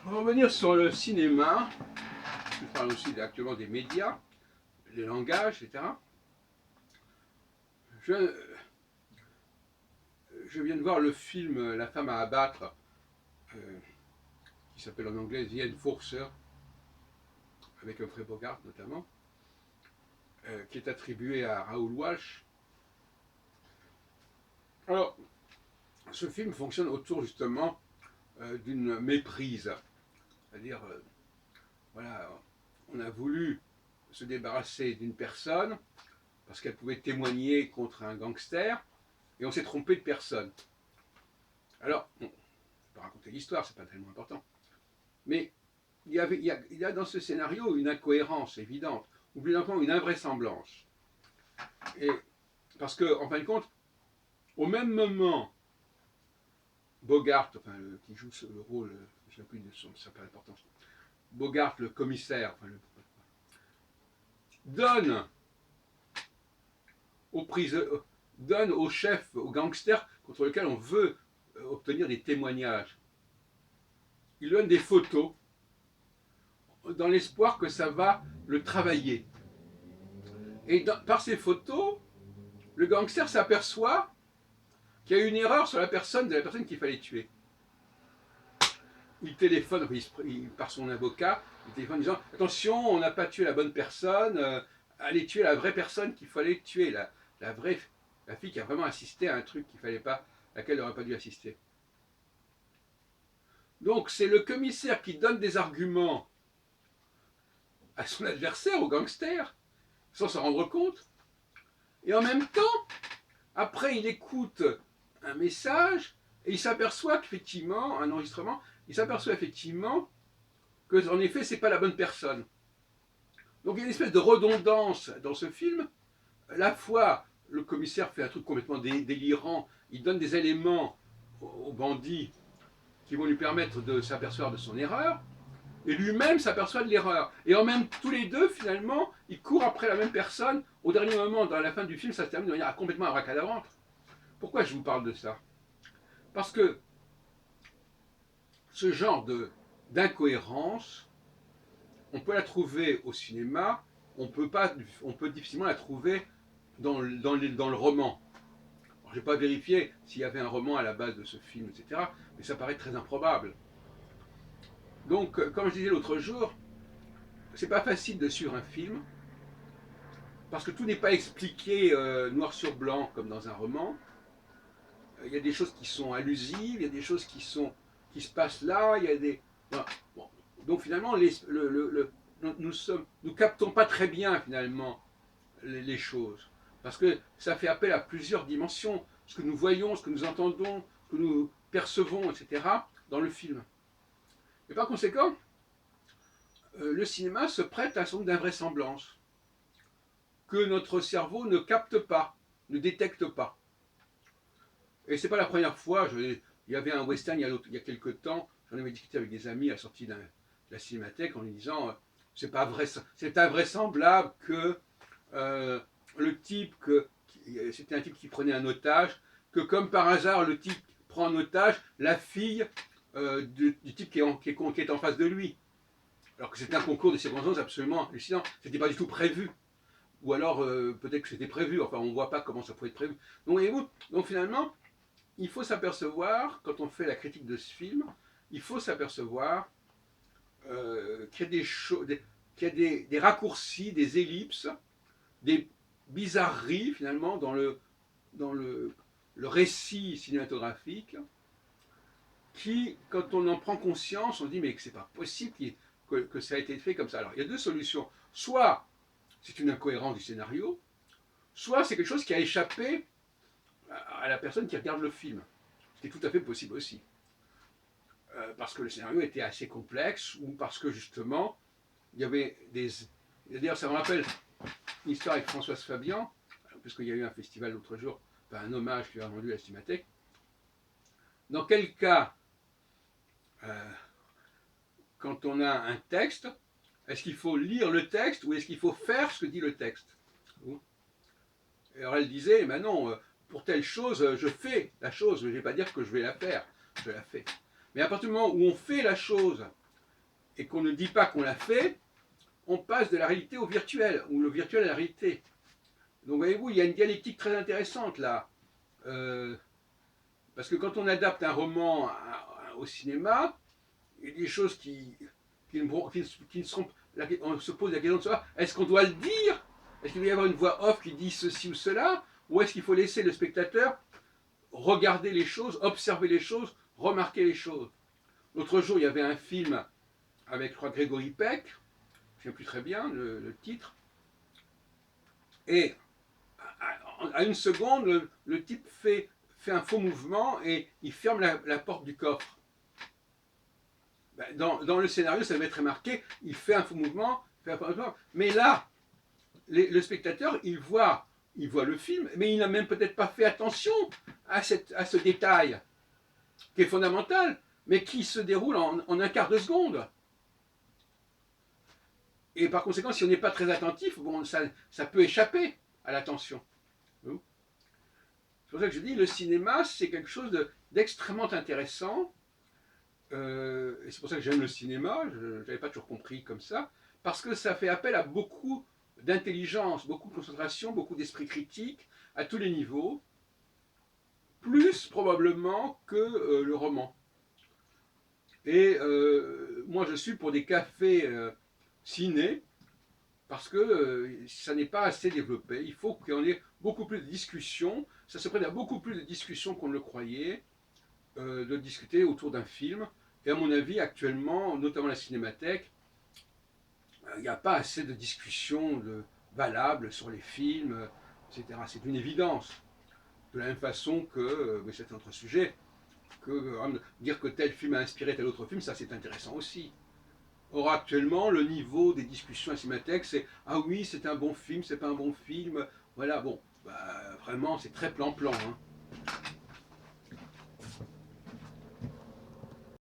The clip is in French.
Pour revenir sur le cinéma, je parle aussi actuellement des médias, des langages, etc. Je, je viens de voir le film La femme à abattre, euh, qui s'appelle en anglais The Enforcer, avec Humphrey Bogart notamment, qui est attribué à Raoul Walsh. Alors, ce film fonctionne autour justement d'une méprise. C'est-à-dire, voilà, on a voulu se débarrasser d'une personne parce qu'elle pouvait témoigner contre un gangster, et on s'est trompé de personne. Alors, bon, je ne vais pas raconter l'histoire, c'est pas tellement important. Mais il y a dans ce scénario une incohérence évidente, ou plus encore une invraisemblance. Et parce que, en fin de compte, au même moment, Bogart, enfin, qui joue le rôle, je ne sais plus de son, ça n'a pas d'importance, Bogart, le commissaire, enfin, donne donne au chef, au gangster contre lequel on veut obtenir des témoignages. Il donne des photos dans l'espoir que ça va le travailler. Et par ces photos, le gangster s'aperçoit qu'il y a une erreur sur la personne qu'il fallait tuer. Il téléphone par son avocat, il téléphone en disant attention, on n'a pas tué la bonne personne, allez tuer la vraie personne qu'il fallait tuer, la vraie, la fille qui a vraiment assisté à un truc qu'il fallait pas, laquelle elle n'aurait pas dû assister. Donc c'est le commissaire qui donne des arguments à son adversaire, au gangster, sans s'en rendre compte. Et en même temps, après il écoute un message et il s'aperçoit qu'effectivement, un enregistrement, il s'aperçoit effectivement que en effet c'est pas la bonne personne. Donc il y a une espèce de redondance dans ce film. À la fois le commissaire fait un truc complètement délirant, il donne des éléments aux bandits qui vont lui permettre de s'apercevoir de son erreur, et lui-même s'aperçoit de l'erreur. Et en même tous les deux, finalement, ils courent après la même personne. Au dernier moment, dans la fin du film, ça se termine de manière complètement abracadabrante. Pourquoi je vous parle de ça? Parce que ce genre d'incohérence, on peut la trouver au cinéma, on peut difficilement la trouver dans le roman. Je n'ai pas vérifié s'il y avait un roman à la base de ce film, etc., mais ça paraît très improbable. Donc, comme je disais l'autre jour, c'est pas facile de suivre un film, parce que tout n'est pas expliqué noir sur blanc comme dans un roman. Il y a des choses qui sont allusives, il y a des choses qui se passent là, il y a des. Voilà. Bon. Donc finalement, nous captons pas très bien finalement les choses, parce que ça fait appel à plusieurs dimensions, ce que nous voyons, ce que nous entendons, ce que nous percevons, etc., dans le film. Et par conséquent, le cinéma se prête à un certain nombre d'invraisemblances que notre cerveau ne capte pas, ne détecte pas. Et c'est pas la première fois. Il y avait un western il y a quelques temps. J'en avais discuté avec des amis à la sortie de la cinémathèque en lui disant c'est invraisemblable que le type c'était un type qui prenait un otage, que comme par hasard le type prend en otage la fille du type qui est en face de lui. Alors que c'était un concours de circonstances absolument hallucinant. C'était pas du tout prévu. Ou alors peut-être que c'était prévu. Enfin, on ne voit pas comment ça pouvait être prévu. Donc finalement, il faut s'apercevoir, quand on fait la critique de ce film, il faut s'apercevoir qu'il y a, qu'il y a des raccourcis, des ellipses, des bizarreries finalement dans le récit cinématographique qui, quand on en prend conscience, on dit mais c'est pas possible que ça a été fait comme ça. Alors il y a deux solutions. Soit c'est une incohérence du scénario, soit c'est quelque chose qui a échappé à la personne qui regarde le film. Ce qui est tout à fait possible aussi. Parce que le scénario était assez complexe, ou parce que justement, il y avait des. D'ailleurs, ça me rappelle une histoire avec Françoise Fabian, puisqu'il y a eu un festival l'autre jour, enfin, un hommage qui a rendu à la Cinémathèque. Dans quel cas, quand on a un texte, est-ce qu'il faut lire le texte ou est-ce qu'il faut faire ce que dit le texte? Alors elle disait, mais non, pour telle chose, je fais la chose, je ne vais pas dire que je vais la faire, je la fais. Mais à partir du moment où on fait la chose et qu'on ne dit pas qu'on l'a fait, on passe de la réalité au virtuel, ou le virtuel à la réalité. Donc voyez-vous, il y a une dialectique très intéressante là. Parce que quand on adapte un roman au cinéma, il y a des choses qui ne seront... On se pose la question de savoir, est-ce qu'on doit le dire? Est-ce qu'il doit y avoir une voix off qui dit ceci ou cela? Ou est-ce qu'il faut laisser le spectateur regarder les choses, observer les choses, remarquer les choses? L'autre jour, il y avait un film avec, je crois, Grégory Peck, je ne sais plus très bien le titre, et à une seconde, le type fait un faux mouvement et il ferme la porte du coffre. Dans le scénario, ça va être marqué, il fait un faux mouvement, mais là, le spectateur, il voit le film, mais il n'a même peut-être pas fait attention à ce détail, qui est fondamental, mais qui se déroule en un quart de seconde. Et par conséquent, si on n'est pas très attentif, bon, ça peut échapper à l'attention. C'est pour ça que je dis, le cinéma, c'est quelque chose d'extrêmement intéressant. Et c'est pour ça que j'aime le cinéma, je n'avais pas toujours compris comme ça, parce que ça fait appel à beaucoup d'intelligence, beaucoup de concentration, beaucoup d'esprit critique, à tous les niveaux, plus probablement que le roman. Et moi je suis pour des cafés ciné, parce que ça n'est pas assez développé. Il faut qu'il y en ait beaucoup plus de discussions. Ça se prête à beaucoup plus de discussions qu'on ne le croyait, de discuter autour d'un film. Et à mon avis, actuellement, notamment la Cinémathèque, il n'y a pas assez de discussions valables sur les films, etc. C'est une évidence. De la même façon que, mais c'est un autre sujet, que dire que tel film a inspiré tel autre film, ça c'est intéressant aussi. Or actuellement, le niveau des discussions à Cinémathèque, c'est ah oui, c'est un bon film, c'est pas un bon film. Voilà, bon, bah, vraiment, c'est très plan-plan. Hein.